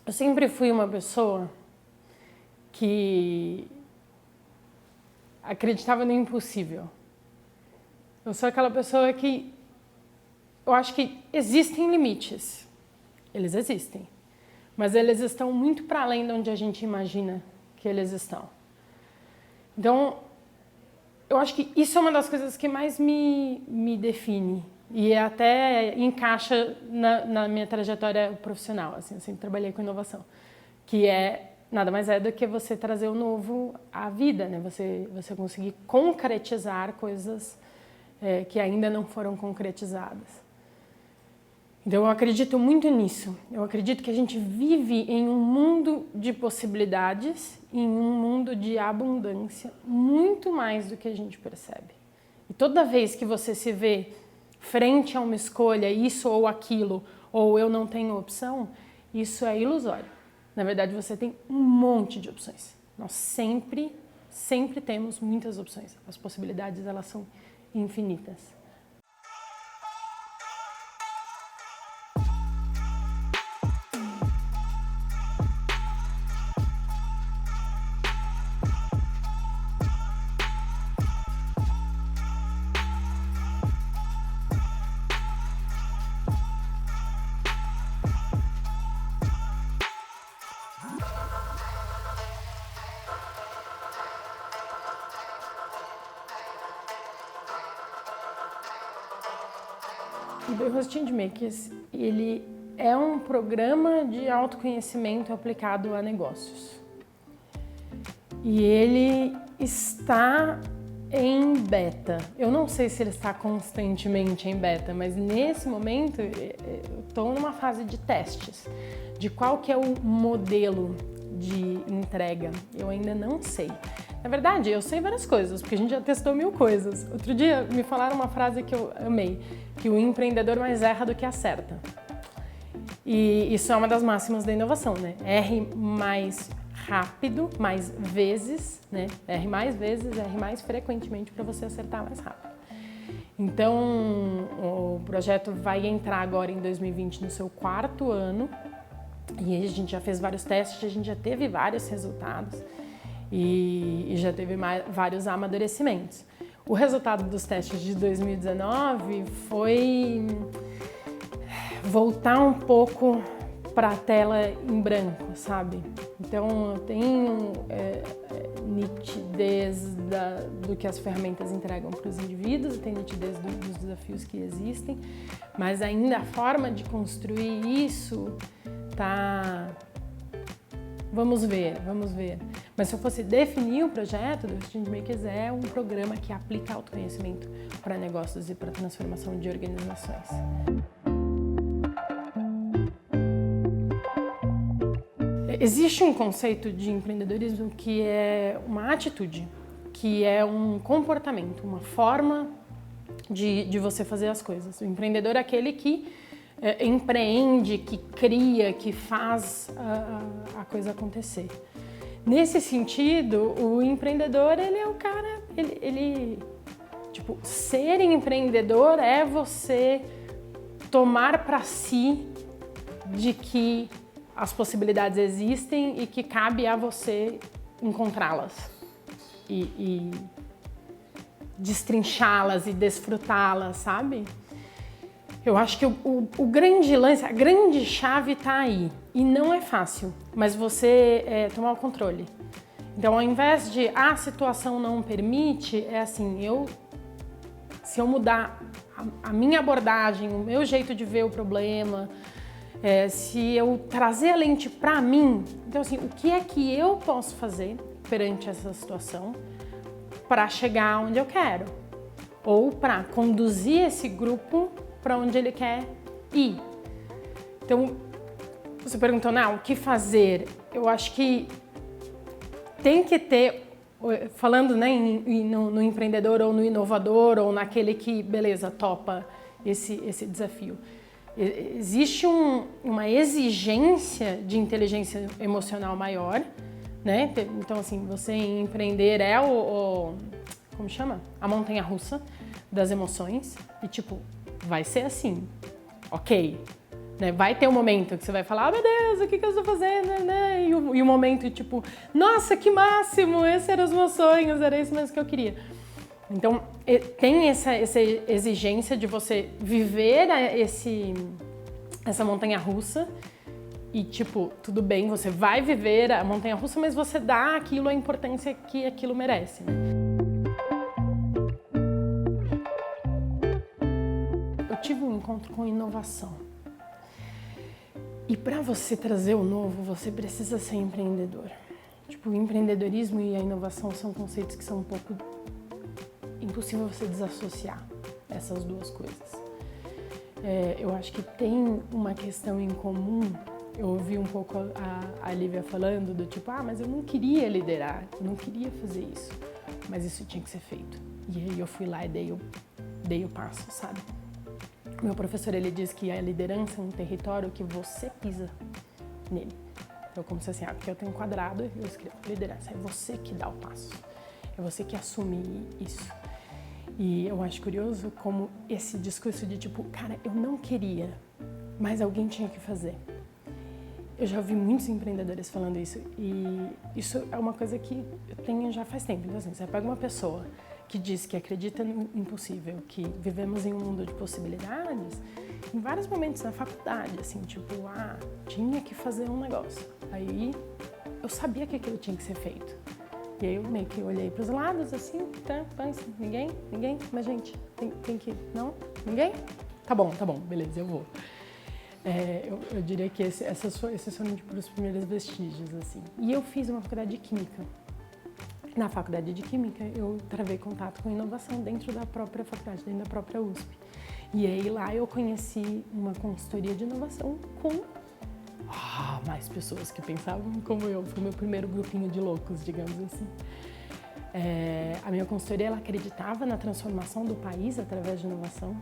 Eu sempre fui uma pessoa que acreditava no impossível. Eu sou aquela pessoa que eu acho que existem limites. Eles existem. Mas eles estão muito para além de onde a gente imagina que eles estão. Então, eu acho que isso é uma das coisas que mais me define. E até encaixa na minha trajetória profissional. Assim, eu sempre trabalhei com inovação. Que nada mais é do que você trazer o novo à vida, né? Você conseguir concretizar coisas que ainda não foram concretizadas. Então eu acredito muito nisso. Eu acredito que a gente vive em um mundo de possibilidades, em um mundo de abundância, muito mais do que a gente percebe. E toda vez que você se vê frente a uma escolha, isso ou aquilo, ou eu não tenho opção, isso é ilusório. Na verdade, você tem um monte de opções. Nós sempre temos muitas opções. As possibilidades, elas são infinitas. O The Host Changemakers, ele é um programa de autoconhecimento aplicado a negócios. E ele está em beta. Eu não sei se ele está constantemente em beta, mas nesse momento eu estou numa fase de testes de qual que é o modelo de entrega. Eu ainda não sei. Na verdade, eu sei várias coisas, porque a gente já testou 1000 coisas. Outro dia me falaram uma frase que eu amei, que o empreendedor mais erra do que acerta. E isso é uma das máximas da inovação, né? Erre mais rápido, mais vezes, né? Erre mais vezes, erre mais frequentemente para você acertar mais rápido. Então, o projeto vai entrar agora em 2020 no seu 4º ano. E a gente já fez vários testes, a gente já teve vários resultados. E já teve vários amadurecimentos. O resultado dos testes de 2019 foi voltar um pouco para a tela em branco, sabe? Então, eu tenho nitidez do que as ferramentas entregam para os indivíduos, eu tenho nitidez dos desafios que existem, mas ainda a forma de construir isso tá... Vamos ver. Mas se eu fosse definir o projeto, o Changemakers é um programa que aplica autoconhecimento para negócios e para transformação de organizações. Existe um conceito de empreendedorismo que é uma atitude, que é um comportamento, uma forma de você fazer as coisas. O empreendedor é aquele que empreende, que cria, que faz a coisa acontecer. Nesse sentido, o empreendedor, ele é o cara, tipo, ser empreendedor é você tomar para si de que as possibilidades existem e que cabe a você encontrá-las e destrinchá-las e desfrutá-las, sabe? Eu acho que o grande lance, a grande chave está aí. E não é fácil, mas você tomar o controle. Então, ao invés de a situação não permite, é assim, se eu mudar a minha abordagem, o meu jeito de ver o problema, se eu trazer a lente para mim, então assim, o que é que eu posso fazer perante essa situação para chegar onde eu quero? Ou para conduzir esse grupo para onde ele quer ir. Então, você perguntou, o que fazer? Eu acho que tem que ter, falando no empreendedor ou no inovador ou naquele que, beleza, topa esse desafio. Existe uma exigência de inteligência emocional maior, né? Então, assim, você empreender como chama? A montanha-russa das emoções e, tipo, vai ser assim, ok, né? Vai ter um momento que você vai falar, meu Deus, o que eu estou fazendo, né? E o momento tipo, nossa, que máximo, esses eram os meus sonhos, era isso mesmo que eu queria. Então, tem essa exigência de você viver essa montanha-russa e, tipo, tudo bem, você vai viver a montanha-russa, mas você dá aquilo a importância que aquilo merece, né? Eu tive um encontro com inovação. E para você trazer o novo, você precisa ser empreendedor. Tipo, o empreendedorismo e a inovação são conceitos que são um pouco impossível você desassociar essas duas coisas. Eu acho que tem uma questão em comum. Eu ouvi um pouco a Lívia falando do tipo, mas eu não queria liderar, eu não queria fazer isso, mas isso tinha que ser feito. E aí eu fui lá e dei o passo, sabe? Meu professor, ele diz que a liderança é um território que você pisa nele. Então, como se assim, porque eu tenho um quadrado, eu escrevo liderança, é você que dá o passo, é você que assume isso. E eu acho curioso como esse discurso de tipo, cara, eu não queria, mas alguém tinha que fazer. Eu já ouvi muitos empreendedores falando isso e isso é uma coisa que eu tenho já faz tempo. Então assim, você pega uma pessoa que diz que acredita no impossível, que vivemos em um mundo de possibilidades, em vários momentos na faculdade, assim, tipo, tinha que fazer um negócio. Aí eu sabia que aquilo tinha que ser feito. E aí eu meio que olhei para os lados, assim, ninguém, mas gente, tem que, não? Ninguém? Tá bom, beleza, eu vou. Eu diria que esses foram tipo, os primeiros vestígios, assim. E eu fiz uma faculdade de Química. Na faculdade de Química, eu travei contato com inovação dentro da própria faculdade, dentro da própria USP. E aí lá eu conheci uma consultoria de inovação com mais pessoas que pensavam como eu. Foi o meu primeiro grupinho de loucos, digamos assim. A minha consultoria, ela acreditava na transformação do país através de inovação.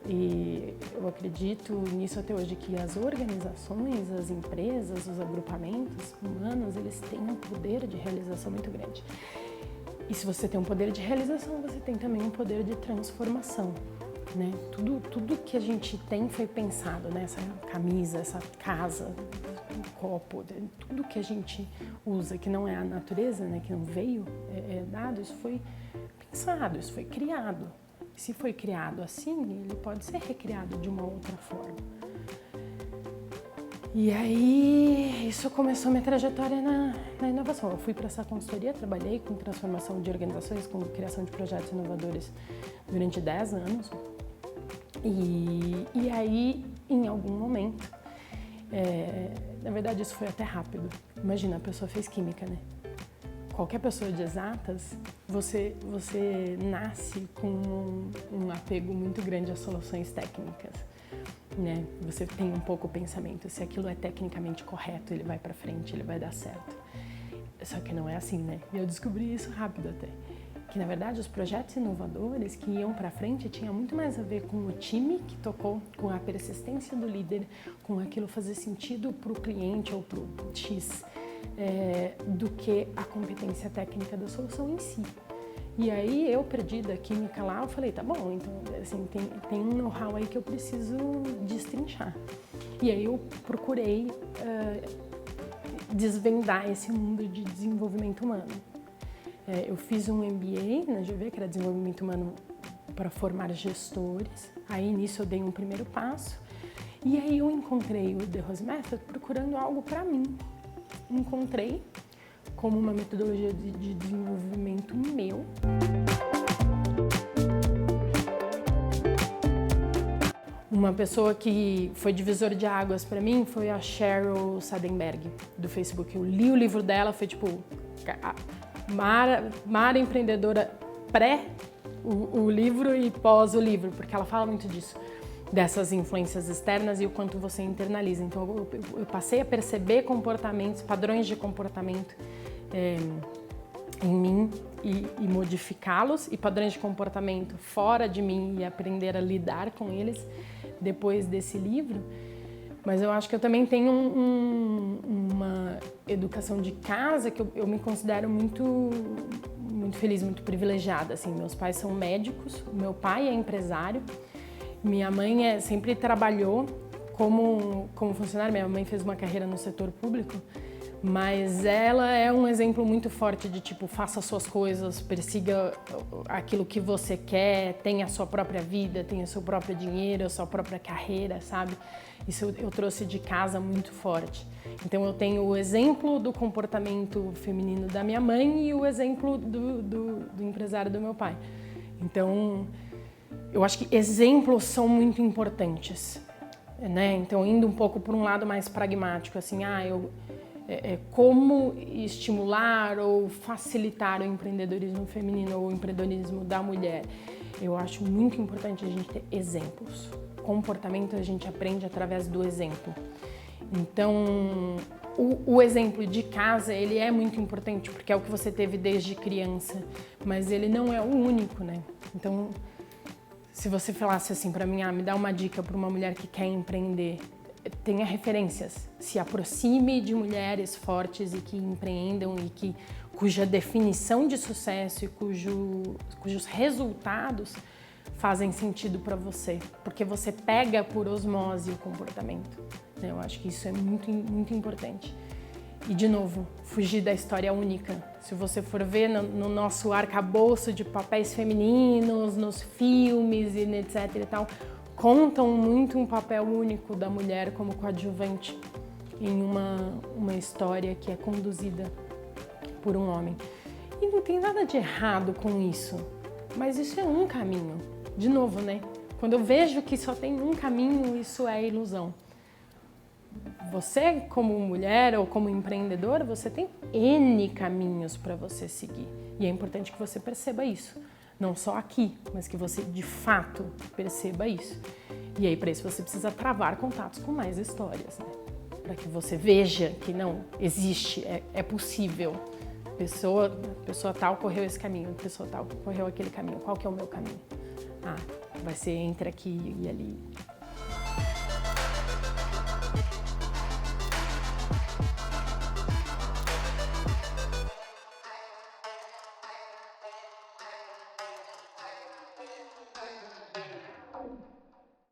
E eu acredito nisso até hoje, que as organizações, as empresas, os agrupamentos humanos, eles têm um poder de realização muito grande. E se você tem um poder de realização, você tem também um poder de transformação, né? Tudo que a gente tem foi pensado, né? Essa camisa, essa casa, um copo, tudo que a gente usa, que não é a natureza, né? Que não veio dado, isso foi pensado, isso foi criado. Se foi criado assim, ele pode ser recriado de uma outra forma. E aí, isso começou minha trajetória na inovação. Eu fui para essa consultoria, trabalhei com transformação de organizações, com criação de projetos inovadores durante 10 anos. E aí, em algum momento, na verdade isso foi até rápido. Imagina, a pessoa fez química, né? Qualquer pessoa de exatas, você nasce com um apego muito grande às soluções técnicas, né? Você tem um pouco o pensamento, se aquilo é tecnicamente correto, ele vai para frente, ele vai dar certo. Só que não é assim, né? E eu descobri isso rápido até. Que, na verdade, os projetos inovadores que iam para frente tinham muito mais a ver com o time que tocou, com a persistência do líder, com aquilo fazer sentido para o cliente ou para o X, do que a competência técnica da solução em si. E aí, eu perdi da química lá, eu falei, tá bom, então, assim, tem um know-how aí que eu preciso destrinchar. E aí, eu procurei desvendar esse mundo de desenvolvimento humano. Eu fiz um MBA na GV, que era desenvolvimento humano para formar gestores. Aí, nisso, eu dei um primeiro passo. E aí, eu encontrei o The Rose Method procurando algo para mim. Encontrei como uma metodologia de desenvolvimento meu. Uma pessoa que foi divisor de águas para mim foi a Sheryl Sandberg, do Facebook. Eu li o livro dela, foi tipo Mara empreendedora pré o livro e pós o livro, porque ela fala muito disso, dessas influências externas e o quanto você internaliza. Então eu passei a perceber comportamentos, padrões de comportamento em mim e modificá-los, e padrões de comportamento fora de mim e aprender a lidar com eles depois desse livro. Mas eu acho que eu também tenho uma educação de casa que eu me considero muito feliz, muito privilegiada. Assim, meus pais são médicos, meu pai é empresário, minha mãe sempre trabalhou como funcionária. Minha mãe fez uma carreira no setor público, mas ela é um exemplo muito forte de tipo, faça suas coisas, persiga aquilo que você quer, tenha a sua própria vida, tenha o seu próprio dinheiro, a sua própria carreira, sabe? Isso eu trouxe de casa muito forte. Então eu tenho o exemplo do comportamento feminino da minha mãe e o exemplo do empresário do meu pai. Então eu acho que exemplos são muito importantes, né? Então indo um pouco por um lado mais pragmático, assim, como estimular ou facilitar o empreendedorismo feminino ou o empreendedorismo da mulher. Eu acho muito importante a gente ter exemplos. Comportamento a gente aprende através do exemplo. Então, o exemplo de casa, ele é muito importante porque é o que você teve desde criança, mas ele não é o único, né? Então, se você falasse assim para mim, me dá uma dica para uma mulher que quer empreender, tenha referências, se aproxime de mulheres fortes e que empreendam e cuja definição de sucesso e cujos resultados fazem sentido para você, porque você pega por osmose o comportamento. Eu acho que isso é muito, muito importante. E, de novo, fugir da história única. Se você for ver no nosso arcabouço de papéis femininos, nos filmes e etc e tal, contam muito um papel único da mulher como coadjuvante em uma história que é conduzida por um homem. E não tem nada de errado com isso, mas isso é um caminho. De novo, né? Quando eu vejo que só tem um caminho, isso é ilusão. Você, como mulher ou como empreendedora, você tem N caminhos para você seguir. E é importante que você perceba isso. Não só aqui, mas que você de fato perceba isso. E aí, para isso, você precisa travar contatos com mais histórias, né? Para que você veja que não existe, é possível. Pessoa tal correu esse caminho, pessoa tal correu aquele caminho. Qual que é o meu caminho? Vai ser entre aqui e ali.